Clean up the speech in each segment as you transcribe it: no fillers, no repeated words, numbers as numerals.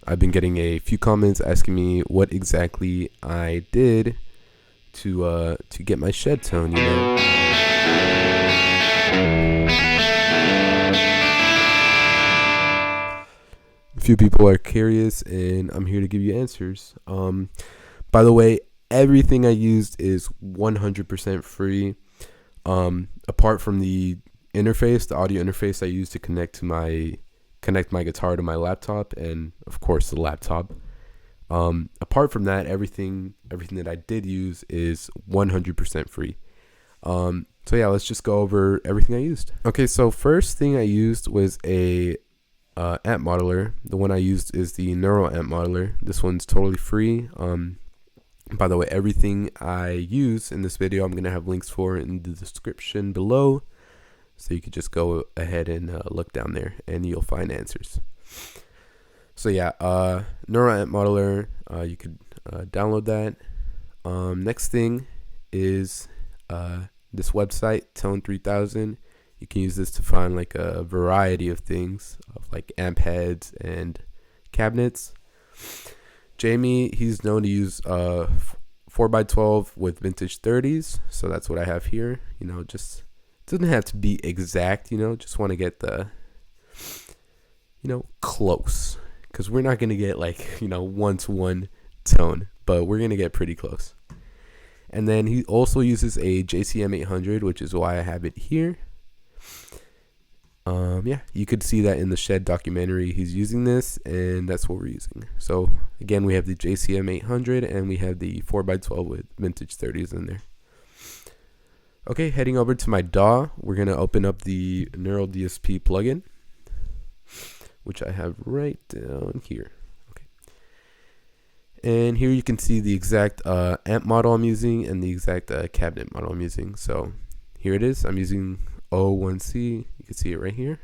I've been getting a few comments asking me what exactly I did to get my shed tone. A few people are curious, and I'm here to give you answers. By the way, everything I used is 100% free. Apart from the interface, the audio interface I use to connect my guitar to my laptop, and of course the laptop. Apart from that, everything that I did use is 100% free. So yeah, let's just go over everything I used. Okay, so first thing I used was a amp modeler. The one I used is the Neural Amp Modeler. This one's totally free. By the way, everything I use in this video, I'm going to have links for in the description below. So you could just go ahead and look down there and you'll find answers. So yeah, Neural Amp Modeler, you could download that. Next thing is this website, Tone 3000. You can use this to find like a variety of things, of like amp heads and cabinets. Jamie, he's known to use 4x12 with vintage 30s, so that's what I have here. Just doesn't have to be exact, just want to get the close, because we're not going to get like 1-to-1 tone, but we're going to get pretty close. And then he also uses a JCM 800, which is why I have it here. Yeah, you could see that in the Shed documentary. He's using this, and that's what we're using. So again, we have the JCM 800 and we have the 4x12 with vintage 30s in there. Okay, heading over to my DAW, we're gonna open up the Neural DSP plugin, which I have right down here. Okay, and here you can see the exact amp model I'm using and the exact cabinet model I'm using. So here it is. I'm using O1C. You can see it right here.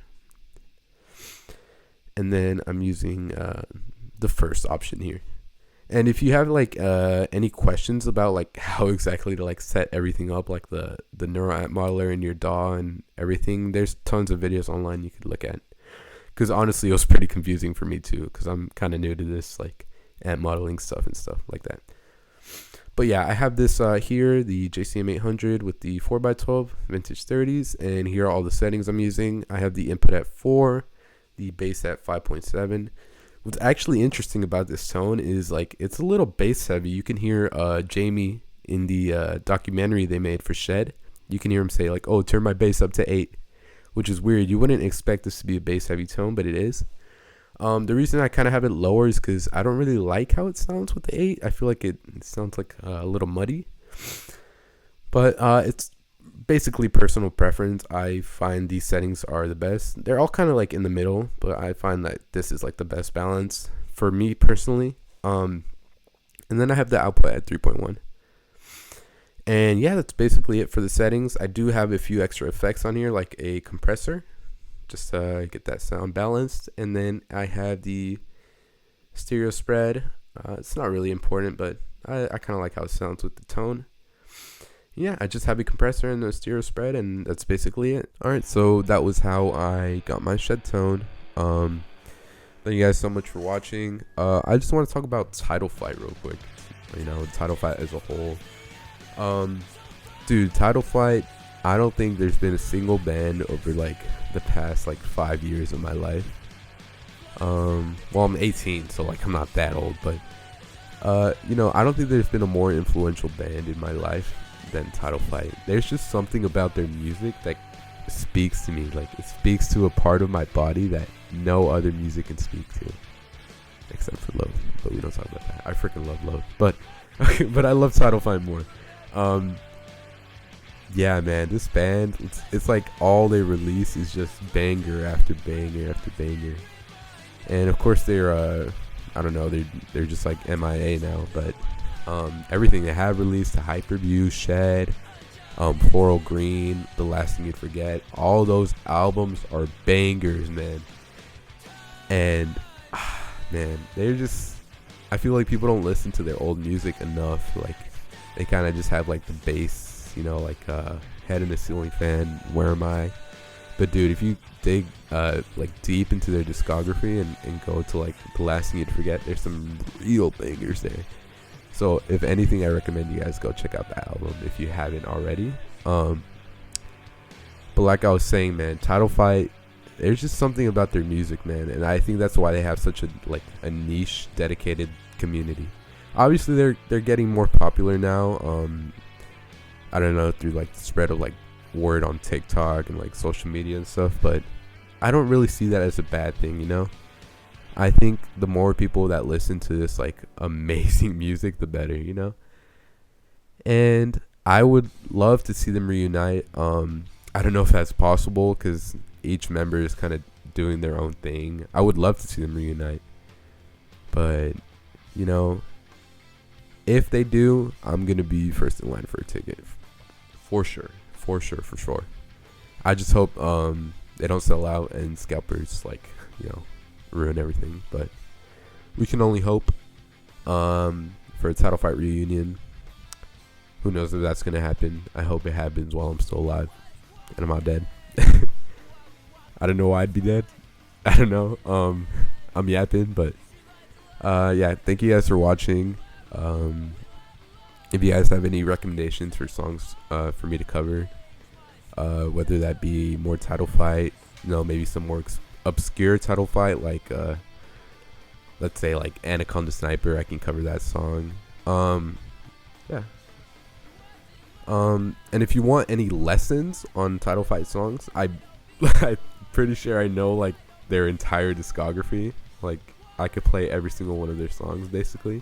And then I'm using the first option here. And if you have like any questions about like how exactly to like set everything up, like the Neural Amp Modeler in your DAW and everything, there's tons of videos online you could look at. Because honestly, it was pretty confusing for me too, because I'm kind of new to this like amp modeling stuff and stuff like that. But yeah, I have this here, the JCM 800 with the 4x12 vintage 30s, and here are all the settings I'm using. I have the input at 4, the bass at 5.7. What's actually interesting about this tone is like it's a little bass heavy. You can hear Jamie in the documentary they made for Shed. You can hear him say like, "Oh, turn my bass up to 8," which is weird. You wouldn't expect this to be a bass heavy tone, but it is. The reason I kind of have it lower is because I don't really like how it sounds with the 8. I feel like it sounds like a little muddy. But it's basically personal preference. I find these settings are the best. They're all kind of like in the middle, but I find that this is like the best balance for me personally. And then I have the output at 3.1. And yeah, that's basically it for the settings. I do have a few extra effects on here, like a compressor, just to get that sound balanced. And then I have the stereo spread. It's not really important, but I kind of like how it sounds with the tone. Yeah, I just have a compressor and a stereo spread, and that's basically it. Alright, so that was how I got my Shed tone. Thank you guys so much for watching. I just want to talk about Title Fight real quick. Title Fight as a whole. Dude, Title Fight, I don't think there's been a single band over like the past like 5 years of my life. Well, I'm 18, so like I'm not that old, but I don't think there's been a more influential band in my life than Title Fight. There's just something about their music that speaks to me. Like it speaks to a part of my body that no other music can speak to, except for Love. But we don't talk about that. I freaking love Love, but I love Title Fight more. Yeah, man, this band, it's like all they release is just banger after banger after banger. And of course they're I don't know, they're just like MIA now, but everything they have released, to Hyperview, Shed, Floral Green, The Last Thing You'd Forget, all those albums are bangers, man. And man, they're just, I feel like people don't listen to their old music enough. Like they kind of just have like the bass, like Head in the Ceiling Fan, Where Am I? But dude, if you dig like deep into their discography and go to like the last thing you'd forget, there's some real bangers there. So if anything, I recommend you guys go check out the album if you haven't already. But like I was saying, man, Title Fight, there's just something about their music, man, and I think that's why they have such a niche, dedicated community. Obviously, they're getting more popular now. I don't know, through like the spread of like word on TikTok and like social media and stuff, but I don't really see that as a bad thing, you know. I think the more people that listen to this like amazing music, the better, you know. And I would love to see them reunite. I don't know if that's possible because each member is kind of doing their own thing. I would love to see them reunite, but you know, if they do, I'm gonna be first in line for a ticket, for sure. I just hope they don't sell out and scalpers like, you know, ruin everything. But we can only hope for a Title Fight reunion. Who knows if that's gonna happen? I hope it happens while I'm still alive and I'm not dead. I don't know why I'd be dead. I don't know. I'm yapping, but yeah. Thank you guys for watching. If you guys have any recommendations for songs for me to cover, whether that be more Title Fight, you know, maybe some more obscure Title Fight, like let's say like Anaconda Sniper, I can cover that song. Yeah. And if you want any lessons on Title Fight songs, I'm pretty sure I know like their entire discography. Like I could play every single one of their songs basically.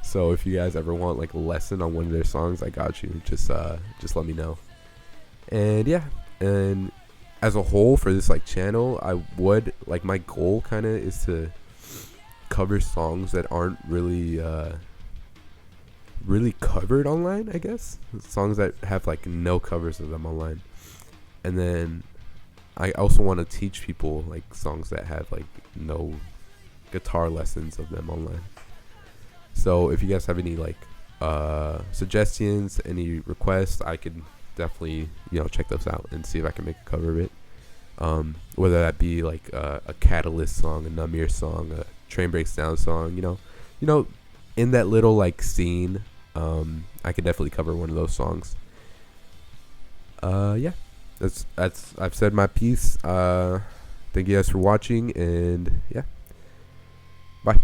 So if you guys ever want like a lesson on one of their songs, I got you. Just let me know. And yeah, and as a whole for this like channel, I would like, my goal kind of is to cover songs that aren't really really covered online, I guess. Songs that have like no covers of them online. And then I also want to teach people like songs that have like no guitar lessons of them online. So if you guys have any like suggestions, any requests, I could definitely, you know, check those out and see if I can make a cover of it. Whether that be like a Catalyst song, a Namir song, a Train Breaks Down song, you know, in that little like scene, I could definitely cover one of those songs. Yeah, that's I've said my piece. Thank you guys for watching, and yeah, bye.